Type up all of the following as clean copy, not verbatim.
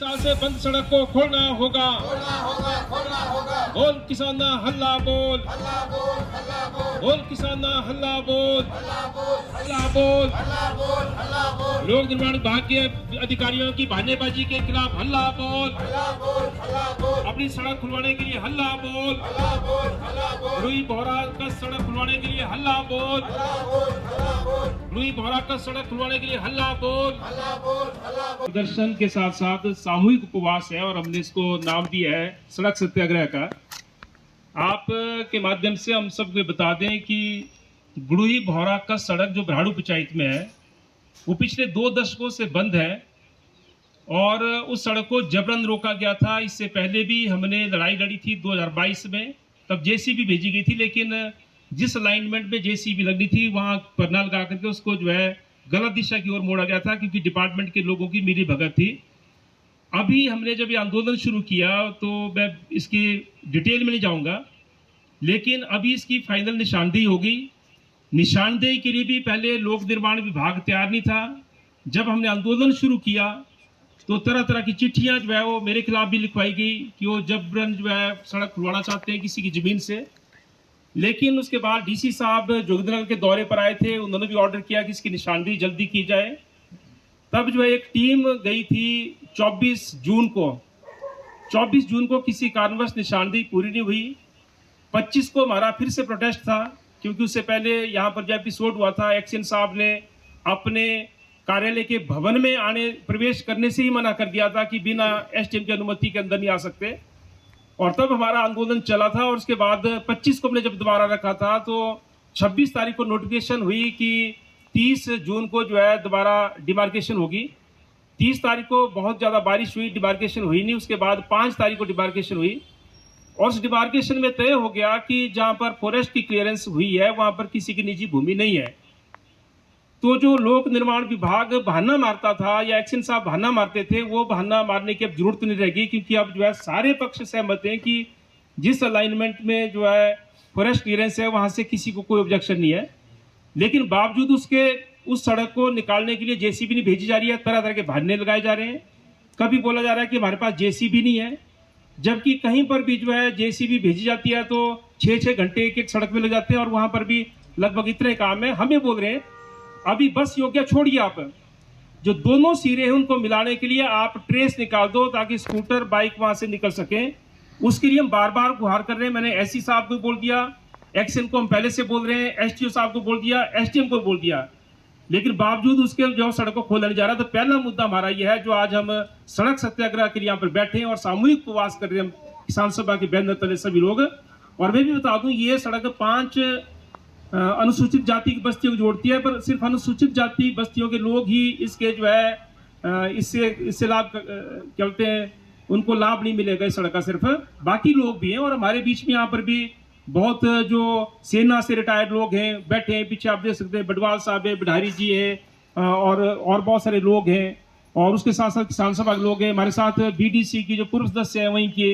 साल से बंद सड़क को खोलना होगा। बोल किसान हल्ला बोल, बोल किसान हल्ला बोल, हल्ला बोल। लोक निर्माण विभाग के अधिकारियों की बहानेबाजी के खिलाफ हल्ला बोल, अपनी सड़क खुलवाने के लिए हल्ला बोल, रुई बोहरा का सड़क खुलवाने के लिए हल्ला बोल, रुई बोहरा का सड़क खुलवाने के लिए हल्ला बोल। प्रदर्शन के साथ साथ सामूहिक उपवास है और हमने इसको नाम दिया है सड़क सत्याग्रह का। आप के माध्यम से हम सबको बता दें कि गुड़ुई भौरा का सड़क जो ब्राह्मणु पंचायत में है वो पिछले 2 दशकों से बंद है और उस सड़क को जबरन रोका गया था। इससे पहले भी हमने लड़ाई लड़ी थी 2022 में, तब जेसीबी भेजी गई थी, लेकिन जिस अलाइनमेंट में जेसीबी लगनी थी वहाँ परना लगा करके उसको जो है गलत दिशा की ओर मोड़ा गया था, क्योंकि डिपार्टमेंट के लोगों की मिली भगत थी। अभी हमने जब ये आंदोलन शुरू किया तो मैं इसकी डिटेल में नहीं जाऊंगा, लेकिन अभी इसकी फाइनल निशानदेही होगी। निशानदेही के लिए भी पहले लोक निर्माण विभाग तैयार नहीं था। जब हमने आंदोलन शुरू किया तो तरह तरह की चिट्ठियां जो है वो मेरे खिलाफ भी लिखवाई गई कि वो जबरन जो है सड़क खुलवाना चाहते हैं किसी की जमीन से। लेकिन उसके बाद डीसी साहब जोगिंद्रनगर के दौरे पर आए थे, उन्होंने भी ऑर्डर किया कि इसकी निशानदेही जल्दी की जाए। तब जो है एक टीम गई थी 24 जून को किसी कारणवश निशानदेही पूरी नहीं हुई। 25 को हमारा फिर से प्रोटेस्ट था, क्योंकि उससे पहले यहाँ पर जो एपिसोड हुआ था एक्शन साहब ने अपने कार्यालय के भवन में प्रवेश करने से ही मना कर दिया था कि बिना एसडीएम की अनुमति के अंदर नहीं आ सकते। और तब हमारा आंदोलन चला था और उसके बाद 25 को हमने जब दोबारा रखा था तो 26 तारीख को नोटिफिकेशन हुई कि 30 जून को जो है दोबारा डिमार्केशन होगी। 30 तारीख को बहुत ज़्यादा बारिश हुई, डिमार्केशन हुई नहीं। उसके बाद 5 तारीख को डिमार्केशन हुई और उस डिमार्केशन में तय हो गया कि जहाँ पर फॉरेस्ट की क्लियरेंस हुई है वहाँ पर किसी की निजी भूमि नहीं है। तो जो लोक निर्माण विभाग बहाना मारता था या एक्शन साहब बहाना मारते थे, वो बहाना मारने की अब जरूरत नहीं रहेगी, क्योंकि अब जो है सारे पक्ष सहमत हैं कि जिस अलाइनमेंट में जो है फॉरेस्ट क्लियरेंस है वहाँ से किसी को कोई ऑब्जेक्शन नहीं है। लेकिन बावजूद उसके उस सड़क को निकालने के लिए जेसीबी नहीं भेजी जा रही है, तरह तरह के बहाने लगाए जा रहे हैं। कभी बोला जा रहा है कि हमारे पास जेसीबी नहीं है, जबकि कहीं पर भी जो है जेसीबी भेजी जाती है तो 6-6 घंटे एक सड़क में लग जाते हैं और वहाँ पर भी लगभग इतने काम है। हमें बोल रहे हैं अभी बस योग्य छोड़िए, आप जो दोनों सिरे हैं उनको मिलाने के लिए आप ट्रेस निकाल दो ताकि स्कूटर बाइक वहां से निकल सके। उसके लिए हम बार बार गुहार कर रहे हैं। मैंने एससी साहब को बोल दिया, एक्शन को हम पहले से बोल रहे हैं, एसटीओ साहब को बोल दिया, एसडीएम को बोल दिया, लेकिन बावजूद उसके जो सड़क को खोला नहीं जा रहा। तो पहला मुद्दा हमारा यह है जो आज हम सड़क सत्याग्रह के लिए यहाँ पर बैठे हैं और सामूहिक उपवास कर रहे हैं किसान सभा के बैनर तले सभी लोग। और मैं भी बता दूं ये सड़क 5 अनुसूचित जाति की बस्तियों को जोड़ती है, पर सिर्फ अनुसूचित जाति बस्तियों के लोग ही इसके जो है इससे लाभ कहते हैं, उनको लाभ नहीं मिलेगा इस सड़क का, सिर्फ बाकी लोग भी हैं। और हमारे बीच में यहाँ पर भी बहुत जो सेना से रिटायर्ड लोग हैं बैठे हैं, पीछे आप देख सकते हैं बडवाल साहब है, बिढ़ारी जी है और बहुत सारे लोग हैं। और उसके साथ साथ किसान सभा के लोग हैं हमारे साथ। बीडीसी की जो पूर्व सदस्य है वहीं के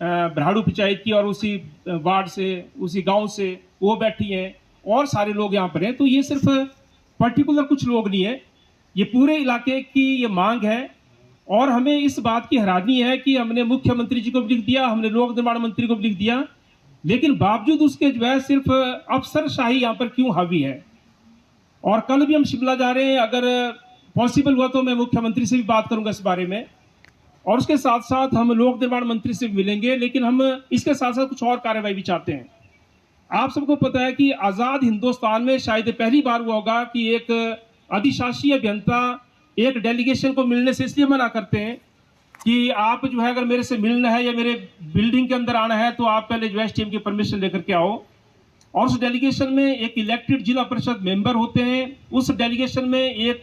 ब्राह्मणु पंचायत की और उसी वार्ड से उसी गाँव से वो बैठी हैं और सारे लोग यहाँ पर हैं। तो ये सिर्फ पर्टिकुलर कुछ लोग नहीं है, ये पूरे इलाके की ये मांग है। और हमें इस बात की हैरानी है कि हमने मुख्यमंत्री जी को भी लिख दिया, हमने लोक निर्माण मंत्री को भी लिख दिया, लेकिन बावजूद उसके जो है सिर्फ अफसरशाही यहाँ पर क्यों हावी है। और कल भी हम शिमला जा रहे हैं, अगर पॉसिबल हुआ तो मैं मुख्यमंत्री से भी बात करूंगा इस बारे में, और उसके साथ साथ हम लोक निर्माण मंत्री से भी मिलेंगे। लेकिन हम इसके साथ साथ कुछ और कार्रवाई भी चाहते हैं। आप सबको पता है कि आज़ाद हिंदुस्तान में शायद पहली बार हुआ होगा कि एक अधिशासी अभियंता एक डेलीगेशन को मिलने से इसलिए मना करते हैं कि आप जो है अगर मेरे से मिलना है या मेरे बिल्डिंग के अंदर आना है तो आप पहले जो एसडीएम की परमिशन लेकर के आओ। और उस डेलीगेशन में एक इलेक्टेड जिला परिषद मेंबर होते हैं, उस डेलीगेशन में एक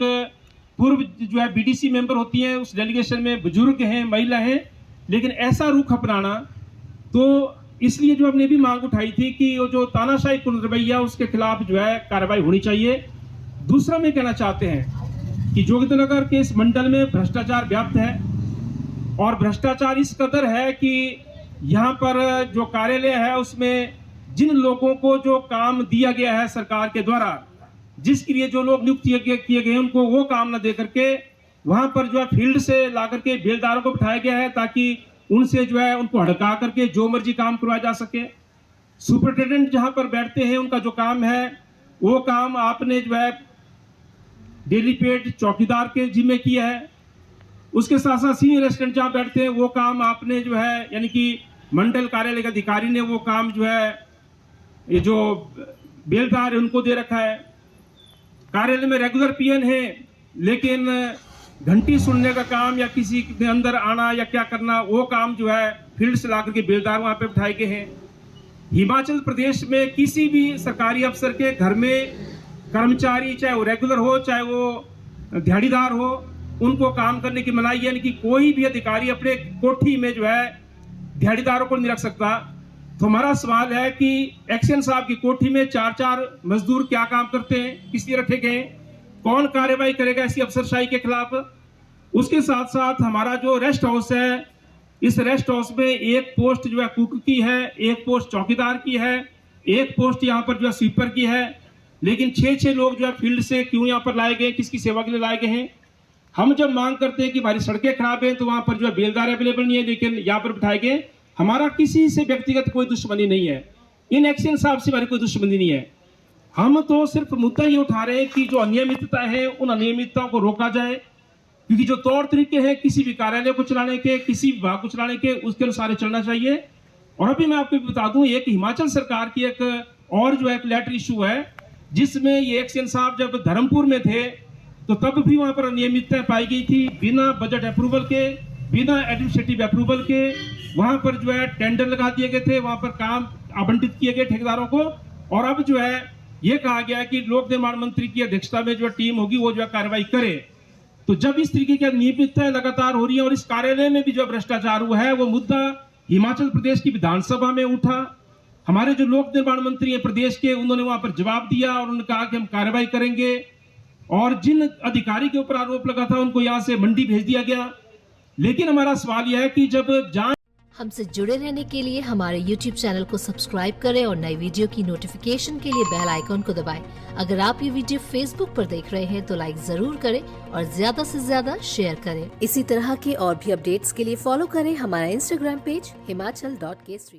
पूर्व जो है बीडीसी मेंबर होती हैं, उस डेलीगेशन में बुजुर्ग हैं, महिला हैं। लेकिन ऐसा रुख अपनाना, तो इसलिए जो हमने भी मांग उठाई थी कि वो जो तानाशाही रवैया उसके खिलाफ जो है कार्रवाई होनी चाहिए। दूसरा में कहना चाहते हैं कि जोगिंद्रनगर के इस मंडल में भ्रष्टाचार व्याप्त है और भ्रष्टाचार इस कदर है कि यहाँ पर जो कार्यालय है उसमें जिन लोगों को जो काम दिया गया है सरकार के द्वारा, जिसके लिए जो लोग नियुक्त किए गए उनको वो काम न दे करके वहां पर जो है फील्ड से ला करके बेलदारों को बिठाया गया है ताकि उनसे जो है उनको हड़का करके जो मर्जी काम करवाया जा सके। सुपरिटेंडेंट जहां पर बैठते हैं उनका जो काम है वो काम आपने जो है डेली पेड चौकीदार के जिम्मे किया है। उसके साथ साथ सीनियर असिस्टेंट जहां बैठते हैं वो काम आपने जो है यानी कि मंडल कार्यालय के अधिकारी ने वो काम जो है ये जो बेलदार है उनको दे रखा है। कार्यालय में रेगुलर पीएन है लेकिन घंटी सुनने का काम या किसी के अंदर आना या क्या करना वो काम जो है फील्ड से ला करके बेलदार वहां पे बिठाए गए हैं। हिमाचल प्रदेश में किसी भी सरकारी अफसर के घर में कर्मचारी चाहे वो रेगुलर हो चाहे वो दिहाड़ीदार हो उनको काम करने की मनाही है, यानी कि कोई भी अधिकारी अपने कोठी में जो है दिहाड़ीदारों को नहीं रख सकता। तो हमारा सवाल है कि एक्शन साहब की कोठी में 4-4 मजदूर क्या काम करते हैं, किस लिए रखे गए, कौन कार्रवाई करेगा ऐसी अफसरशाही के खिलाफ। उसके साथ साथ हमारा जो रेस्ट हाउस है इस रेस्ट हाउस में एक पोस्ट जो है कुक की है, एक पोस्ट चौकीदार की है, एक पोस्ट यहाँ पर जो है स्वीपर की है, लेकिन 6-6 लोग जो है फील्ड से क्यों यहाँ पर लाए गए, किसकी सेवा के लिए लाए गए हैं। हम जब मांग करते हैं कि हमारी सड़कें खराब हैं तो वहां पर जो है बेलदार अवेलेबल नहीं है लेकिन यहाँ पर बिठाए गए। हमारा किसी से व्यक्तिगत कोई दुश्मनी नहीं है, इन एक्शन साहब से हमारी कोई दुश्मनी नहीं है। हम तो सिर्फ मुद्दा ये उठा रहे हैं कि जो अनियमितता है उन अनियमितताओं को रोका जाए, क्योंकि जो तौर तरीके हैं किसी भी कार्यालय को चलाने के, किसी विभाग को चलाने के, उसके अनुसार चलना चाहिए। और अभी मैं आपको बता दूं एक हिमाचल सरकार की एक और जो एक लेटर इशू है जिसमें ये एक्शन साहब जब धर्मपुर में थे तो तब भी वहां पर अनियमितता पाई गई थी। बिना बजट अप्रूवल के, बिना एडमिनिस्ट्रेटिव अप्रूवल के वहां पर जो है टेंडर लगा दिए गए थे, वहां पर काम आवंटित किए गए ठेकेदारों को। और अब जो है ये कहा गया कि लोक निर्माण मंत्री की अध्यक्षता में जो टीम होगी वो जो है कार्रवाई करे। तो जब इस तरीके की अनियमितताएं लगातार हो रही है और इस कार्यालय में भी जो भ्रष्टाचार हुआ है वो मुद्दा हिमाचल प्रदेश की विधानसभा में उठा। हमारे जो लोक निर्माण मंत्री है प्रदेश के उन्होंने वहां पर जवाब दिया और उन्होंने कहा कि हम कार्रवाई करेंगे। और जिन अधिकारी के ऊपर आरोप लगा था उनको यहाँ से मंडी भेज दिया गया। लेकिन हमारा सवाल यह है कि जब जांच हमसे जुड़े रहने के लिए हमारे YouTube चैनल को सब्सक्राइब करें और नई वीडियो की नोटिफिकेशन के लिए बेल आइकॉन को दबाएं। अगर आप ये वीडियो Facebook पर देख रहे हैं तो लाइक जरूर करें और ज्यादा से ज्यादा शेयर करें। इसी तरह के और भी अपडेट्स के लिए फॉलो करें हमारा Instagram पेज himachal.k3।